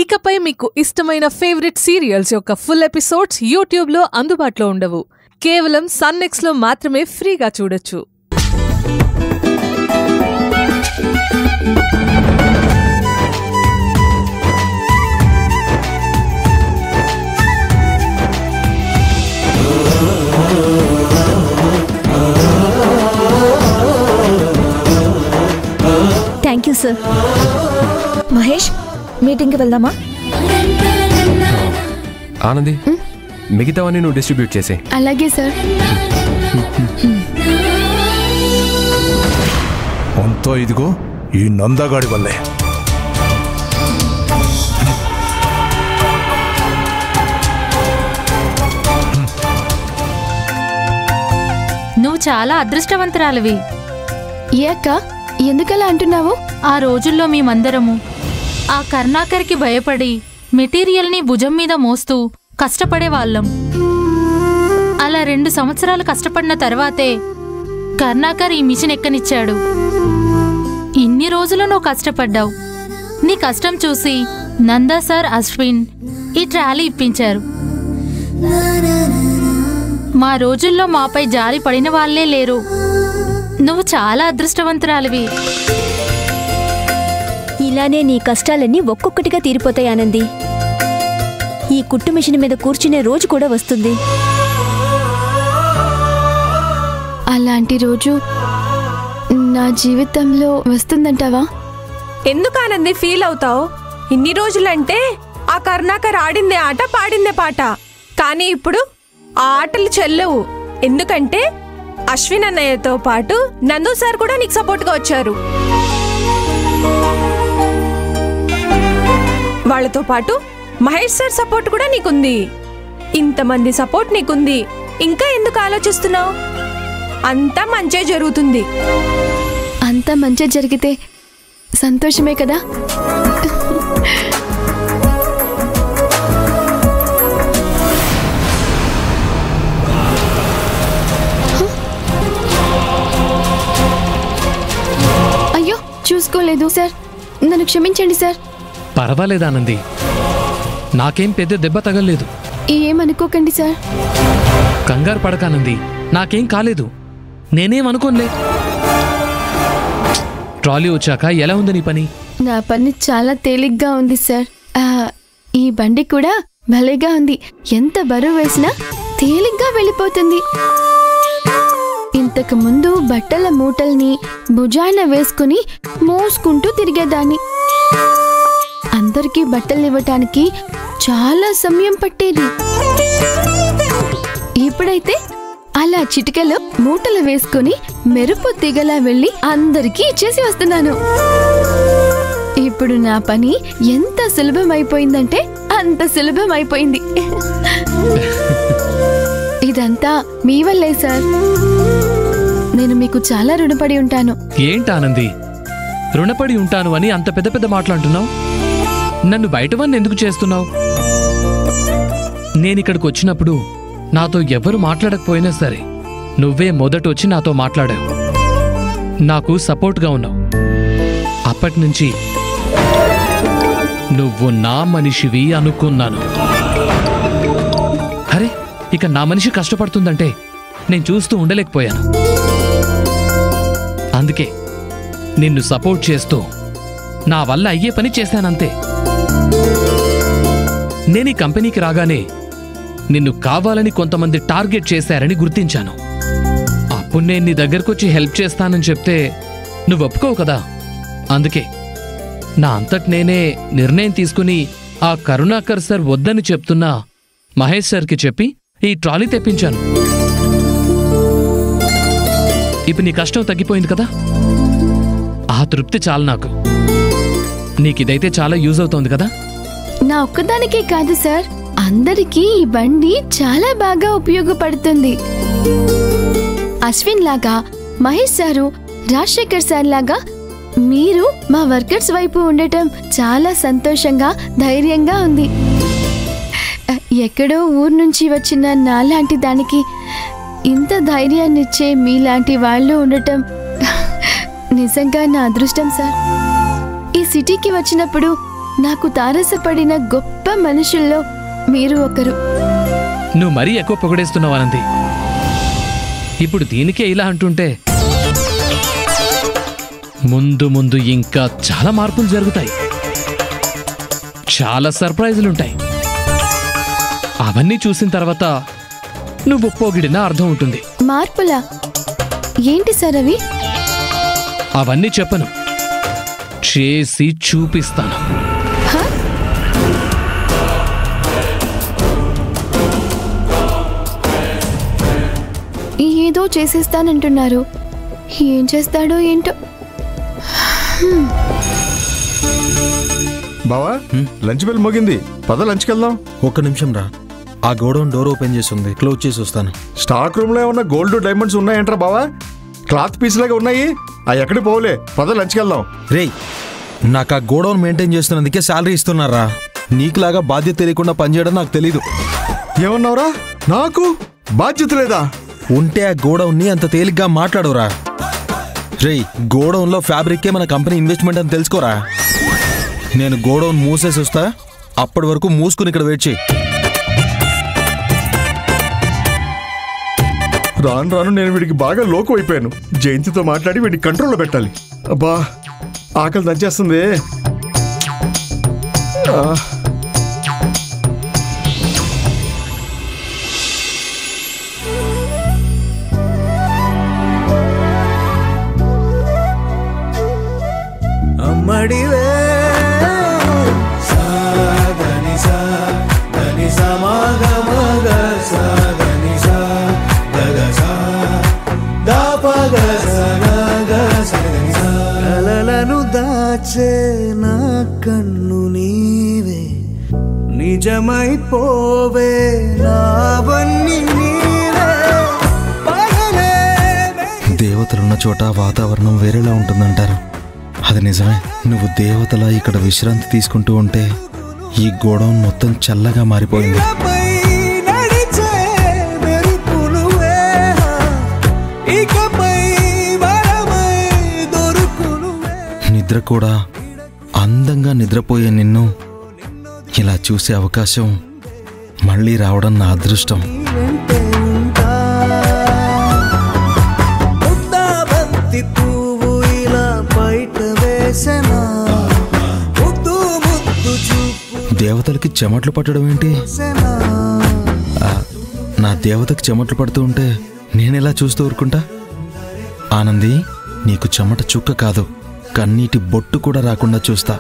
ఇకపై మీకు ఇష్టమైన ఫేవరెట్ సీరియల్స్ యొక్క ఫుల్ ఎపిసోడ్స్ యూట్యూబ్లో అందుబాటులో ఉండవు. కేవలం సన్నెక్స్లో మాత్రమే ఫ్రీగా చూడొచ్చు. Thank you sir. మహేష్, మీటింగ్కి వెళ్దామా? ఆనంది, మిగతావన్నీ నువ్వు డిస్ట్రిబ్యూట్ చేసే. అలాగే సార్. అంతా ఇదిగో ఈ నందగాడి వల్లే. నువ్వు చాలా అదృష్టవంతురాలివి. ఏ అక్క, ఎందుకలా అంటున్నావు? ఆ రోజుల్లో మేమందరము ఆ కర్ణాకర్కి భయపడి మెటీరియల్ని భుజం మీద మోస్తూ కష్టపడేవాళ్ళం. అలా 2 సంవత్సరాలు కష్టపడిన తర్వాతే కర్ణాకర్ ఈ మిషన్ ఎక్కనిచ్చాడు. ఇన్ని రోజులు నువ్వు కష్టపడ్డావు. నీ కష్టం చూసి నందా సార్, అశ్విన్ ఈ ట్రాలీ ఇప్పించారు. మా రోజుల్లో మాపై జారి పడిన వాళ్లే లేరు. నువ్వు చాలా అదృష్టవంతురాలివి. ఇలానే నీ కష్టాలన్నీ ఒక్కొక్కటిగా తీరిపోతాయి ఆనంది. ఈ కుట్టు మిషన్ మీద కూర్చునే రోజు కూడా వస్తుంది. అలాంటి రోజు నా జీవితంలో వస్తుందంటావా? ఎందుకు ఆనంది ఫీల్ అవుతావు? ఇన్ని రోజులంటే ఆ కర్ణాకర్ ఆడిందే ఆట, పాడిందే పాట. కానీ ఇప్పుడు ఆ ఆటలు చెల్లవు. ఎందుకంటే అశ్విన్ అన్నయ్యతో పాటు నందు సార్ కూడా నీకు సపోర్ట్గా వచ్చారు. వాళ్లతో పాటు మహేష్ సార్ సపోర్ట్ కూడా నీకుంది. ఇంతమంది సపోర్ట్ నీకుంది. ఇంకా ఎందుకు ఆలోచిస్తున్నావు? అంతా మంచే జరుగుతుంది. అంతా మంచి జరిగితే సంతోషమే కదా. అయ్యో, చూసుకోలేదు సార్. నన్ను క్షమించండి సార్. పర్వాలేదానంది, నాకేం పెద్ద దెబ్బ తగలేదు. ఏమనుకోకండి సార్. కంగారు పడకానంది, నాకేం కాలేదు. నేనేమనుకోలే. ట్రాలీ వచ్చాక ఎలా ఉంది నీ పని? నా పని చాలా తేలిగ్గా ఉంది సార్. ఈ బండి కూడా భలేగా ఉంది. ఎంత బరువు వేసినా తేలిగ్గా వెళ్ళిపోతుంది. ఇంతకు ముందు బట్టల మూటల్ని భుజాన వేసుకుని మోసుకుంటూ తిరిగేదాన్ని. అందరికీ బట్టలు ఇవ్వటానికి చాలా సమయం పట్టేది. ఇప్పుడైతే అలా చిటికలో మూటలు వేసుకుని మెరుపు తీగలా వెళ్ళి అందరికీ ఇచ్చేసి వస్తున్నాను. ఇప్పుడు నా పని ఎంత సులభమైపోయిందంటే అంత సులభమైపోయింది. ఇదంతా మీ వల్లే సార్. నేను మీకు చాలా రుణపడి ఉంటాను. ఏంటానంది, రుణపడి ఉంటాను అని అంత పెద్ద పెద్ద మాట్లాడుతున్నావు? నన్ను బయటవన్నీ ఎందుకు చేస్తున్నావు? నేనిక్కడికి వచ్చినప్పుడు నాతో ఎవరు మాట్లాడకపోయినా సరే నువ్వే మొదటొచ్చి నాతో మాట్లాడావు. నాకు సపోర్ట్గా ఉన్నావు. అప్పటినుంచి నువ్వు నా మనిషివి అనుకున్నాను. అరే, ఇక నా మనిషి కష్టపడుతుందంటే నేను చూస్తూ ఉండలేకపోయాను. అందుకే నిన్ను సపోర్ట్ చేస్తూ నా వల్ల అయ్యే పని చేశానంతే. నేను ఈ కంపెనీకి రాగానే నిన్ను కావాలని కొంతమంది టార్గెట్ చేశారని గుర్తించాను. అప్పుడు నేను నీ దగ్గరకొచ్చి హెల్ప్ చేస్తానని చెప్తే నువ్వు ఒప్పుకోవు కదా. అందుకే నా అంతటి నేనే నిర్ణయం తీసుకుని ఆ కరుణాకర్ సార్ వద్దని చెప్తున్నా మహేష్ సార్కి చెప్పి ఈ ట్రాలీ తెప్పించాను. ఇప్పుడు నీ కష్టం తగ్గిపోయింది కదా. ఆ తృప్తి చాలు నాకు. నీకిదైతే చాలా యూజ్ అవుతోంది కదా. నా ఒక్కదానికే కాదు సార్, అందరికీ ఈ బండి చాలా బాగా ఉపయోగపడుతుంది. అశ్విన్ లాగా, మహేష్ సారు, రాజశేఖర్ సార్ లాగా మీరు మా వర్కర్స్ వైపు ఉండటం చాలా సంతోషంగా, ధైర్యంగా ఉంది. ఎక్కడో ఊరు నుంచి వచ్చిన నాలాంటి దానికి ఇంత ధైర్యాన్నిచ్చే మీలాంటి వాళ్ళు ఉండటం నిజంగా నా అదృష్టం సార్. ఈ సిటీకి వచ్చినప్పుడు నాకు తారసపడిన గొప్ప మనుషుల్లో మీరు ఒకరు. నువ్వు మరీ ఎక్కువ పొగడేస్తున్నావు ఆనంది. ఇప్పుడు దీనికే ఇలా అంటుంటే ముందు ముందు ఇంకా చాలా మార్పులు జరుగుతాయి, చాలా సర్ప్రైజులుంటాయి. అవన్నీ చూసిన తర్వాత నువ్వు పొగిడిన అర్థం ఉంటుంది. మార్పులా? ఏంటి సార్ అవి? అవన్నీ చెప్పను, చేసి చూపిస్తాను. ఏదో చేసేస్తానంటున్నారు, ఏం చేస్తాడో ఏంటో. బావా, లంచ్ బెల్ మోగింది, పద లంచ్కి వెళ్దాం. ఒక్క నిమిషం రా, ఆ గోడౌన్ డోర్ ఓపెన్ చేసి ఉంది, క్లోజ్ చేసి వస్తాను. స్టాక్ రూమ్ లో ఏమన్నా గోల్డ్ డైమండ్స్ ఉన్నాయంటారా బావా? క్లాత్ పీస్ లాగా ఉన్నాయి, అవి ఎక్కడికి పోలే, పద లంచ్కి వెళ్దాం. రేయ్, నాకు ఆ గోడౌన్ మెయింటైన్ చేస్తున్నందుకే శాలరీ ఇస్తున్నారా, నీకులాగా బాధ్యత తెలియకుండా పనిచేయడం నాకు తెలీదు. ఏమన్నావురా? నాకు బాధ్యత లేదా? ఉంటే ఆ గోడౌన్ ని అంత తేలిగ్గా మాట్లాడురా. రేయ్, గోడౌన్ లో ఫ్యాబ్రిక్కే మన కంపెనీ ఇన్వెస్ట్మెంట్ అని తెలుసుకోరా. నేను గోడౌన్ మూసేసి వస్తా, అప్పటి వరకు మూసుకుని ఇక్కడ వెయిట్ చేయి. రాను రాను నేను వీడికి బాగా లోకు అయిపోయాను. జయంతితో మాట్లాడి వీడికి కంట్రోల్లో పెట్టాలి. అబ్బా, ఆకలి దంచేస్తుంది. అమ్మడివే సాగని సాగని సమాగమగ సాగని సాగగ దాపగ సగగ సగని కలలను దాచే నా కన్ను నీవే, నిజమైపోవే నావన్నీ నీవే. దేవతలున్న చోట వాతావరణం వేరేలా ఉంటుందంటారు, అది నిజమే. నువ్వు దేవతలా ఇక్కడ విశ్రాంతి తీసుకుంటూ ఉంటే ఈ గోడౌన్ మొత్తం చల్లగా మారిపోయింది. నిద్ర కూడా అందంగా నిద్రపోయే నిన్ను ఇలా చూసే అవకాశం మళ్ళీ రావడం నా అదృష్టం. దేవతలకి చెమట్లు పట్టడం ఏంటి? నా దేవతకి చెమట్లు పడుతూ ఉంటే నేనెలా చూస్తూ ఊరుకుంటా? ఆనంది, నీకు చెమట చుక్క కాదు, కన్నీటి బొట్టు కూడా రాకుండా చూస్తా.